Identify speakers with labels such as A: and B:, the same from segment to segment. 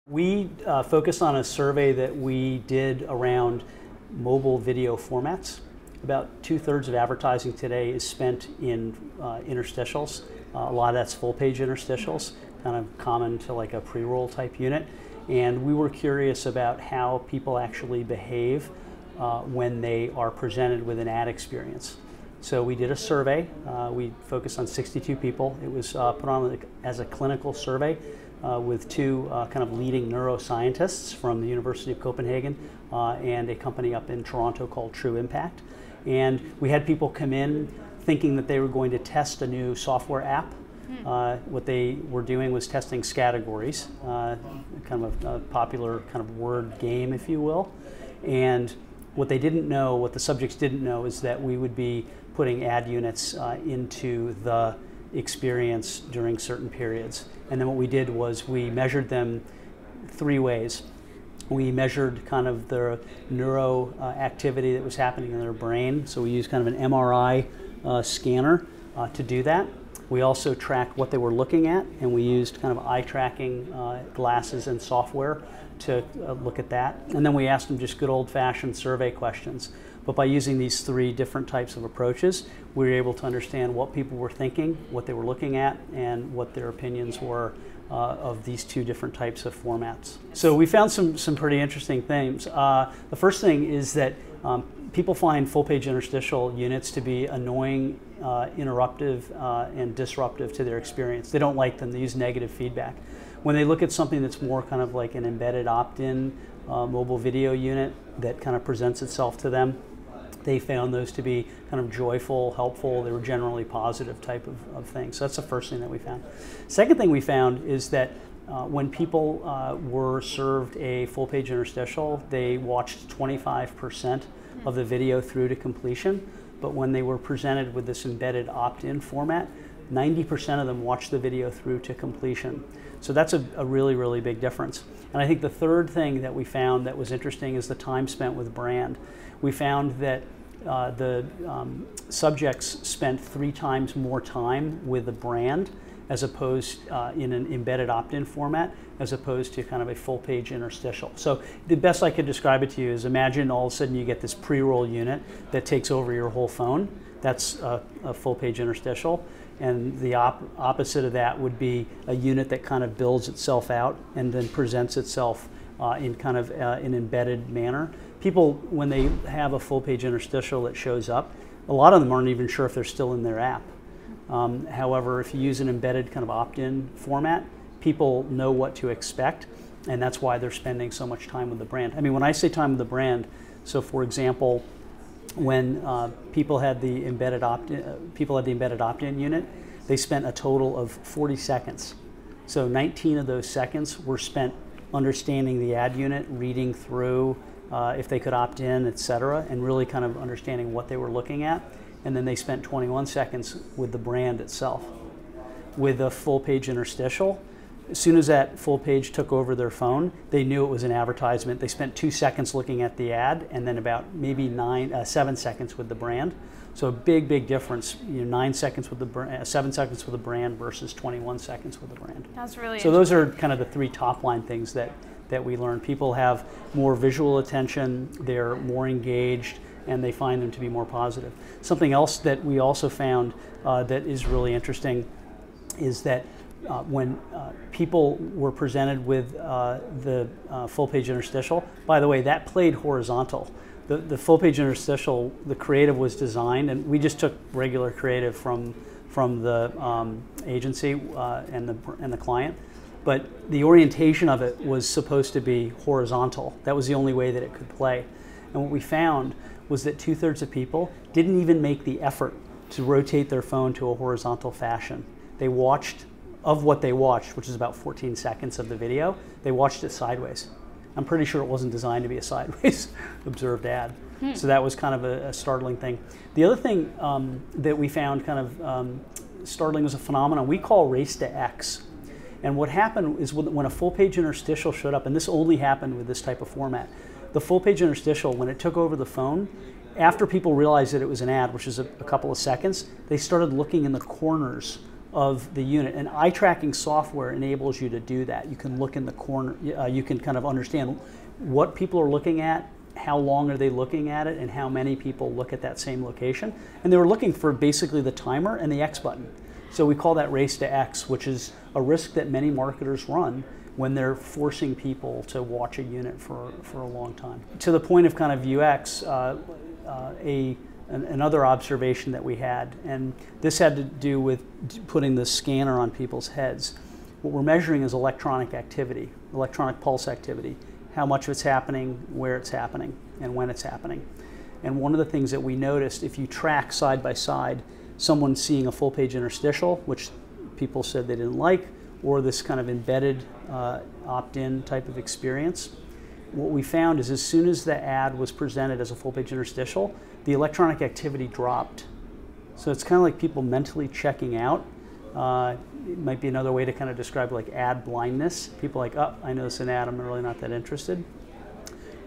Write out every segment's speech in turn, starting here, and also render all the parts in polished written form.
A: We focused on a survey that we did around mobile video formats. About 2/3 of advertising today is spent in interstitials. A lot of that's full-page interstitials, kind of common to like a pre-roll type unit. And we were curious about how people actually behave when they are presented with an ad experience. So we did a survey. We focused on 62 people. It was put on as a clinical survey with two kind of leading neuroscientists from the University of Copenhagen and a company up in Toronto called True Impact. And we had people come in thinking that they were going to test a new software app. What they were doing was testing categories, kind of a popular kind of word game, if you will. And what they didn't know, what the subjects didn't know, is that we would be putting ad units into the experience during certain periods. And then what we did was we measured them 3 ways. We measured kind of the neuro activity that was happening in their brain. So we used kind of an MRI scanner to do that. We also tracked what they were looking at, and we used kind of eye tracking glasses and software to look at that. And then we asked them just good old-fashioned survey questions. But by using these 3 different types of approaches, we were able to understand what people were thinking, what they were looking at, and what their opinions were of these 2 different types of formats. So we found some pretty interesting things. The first thing is that people find full-page interstitial units to be annoying, interruptive, and disruptive to their experience. They don't like them. They use negative feedback. When they look at something that's more kind of like an embedded opt-in mobile video unit that kind of presents itself to them, they found those to be kind of joyful, helpful. They were generally positive type of things. So that's the first thing that we found. Second thing we found is that when people were served a full-page interstitial, they watched 25% of the video through to completion. But when they were presented with this embedded opt-in format, 90% of them watched the video through to completion. So that's a really, really big difference. And I think the third thing that we found that was interesting is the time spent with brand. We found that the subjects spent 3 times more time with the brand as opposed in an embedded opt-in format as opposed to kind of a full-page interstitial. So the best I could describe it to you is imagine all of a sudden you get this pre-roll unit that takes over your whole phone. That's a full-page interstitial. And the opposite of that would be a unit that kind of builds itself out and then presents itself in kind of an embedded manner. People, when they have a full-page interstitial that shows up, a lot of them aren't even sure if they're still in their app. However, if you use an embedded kind of opt-in format, people know what to expect, and that's why they're spending so much time with the brand. I mean, when I say time with the brand, so for example, when people had the embedded opt-in unit, they spent a total of 40 seconds. So 19 of those seconds were spent understanding the ad unit, reading through if they could opt in, etc., and really kind of understanding what they were looking at. And then they spent 21 seconds with the brand itself. With a full-page interstitial, as soon as that full page took over their phone, they knew it was an advertisement. They spent 2 seconds looking at the ad, and then about maybe 7 seconds with the brand. So a big, big difference. 9 seconds with the brand, 7 seconds with the brand versus 21 seconds with the brand.
B: That's really
A: so those are kind of the 3 top-line things that we learned. People have more visual attention. They're more engaged, and they find them to be more positive. Something else that we also found that is really interesting is that when people were presented with the full-page interstitial, by the way, that played horizontal. The full-page interstitial, the creative was designed, and we just took regular creative from the agency and the client, but the orientation of it was supposed to be horizontal. That was the only way that it could play. And what we found was that 2/3 of people didn't even make the effort to rotate their phone to a horizontal fashion. They watched, of what they watched, which is about 14 seconds of the video, they watched it sideways. I'm pretty sure it wasn't designed to be a sideways observed ad. So that was kind of a startling thing. The other thing that we found kind of startling was a phenomenon we call race to X. And what happened is when a full-page interstitial showed up, and this only happened with this type of format, the full-page interstitial, when it took over the phone, after people realized that it was an ad, which is a couple of seconds, they started looking in the corners of the unit. And eye tracking software enables you to do that. You can look in the corner, you can kind of understand what people are looking at, how long are they looking at it, and how many people look at that same location. And they were looking for basically the timer and the X button. So we call that race to X, which is a risk that many marketers run when they're forcing people to watch a unit for a long time. To the point of kind of UX, another observation that we had, and this had to do with putting the scanner on people's heads. What we're measuring is electronic activity, electronic pulse activity, how much of it's happening, where it's happening, and when it's happening. And one of the things that we noticed, if you track side by side someone seeing a full page interstitial, which people said they didn't like, or this kind of embedded opt-in type of experience, what we found is as soon as the ad was presented as a full page interstitial, the electronic activity dropped. So it's kind of like people mentally checking out. It might be another way to kind of describe like ad blindness. People are like, oh, I know it's an ad, I'm really not that interested.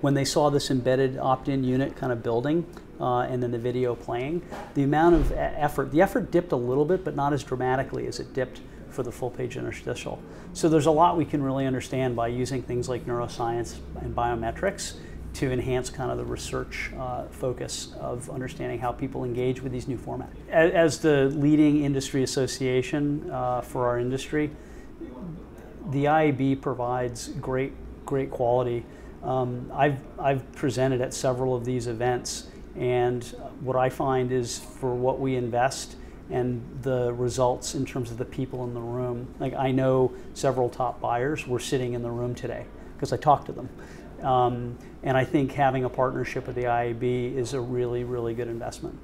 A: When they saw this embedded opt-in unit kind of building and then the video playing, the amount of effort, the effort dipped a little bit, but not as dramatically as it dipped for the full page interstitial. So there's a lot we can really understand by using things like neuroscience and biometrics to enhance kind of the research focus of understanding how people engage with these new formats. As the leading industry association for our industry, the IAB provides great quality. I've presented at several of these events, and what I find is for what we invest and the results in terms of the people in the room, like I know several top buyers were sitting in the room today because I talked to them. And I think having a partnership with the IAB is a really, really good investment.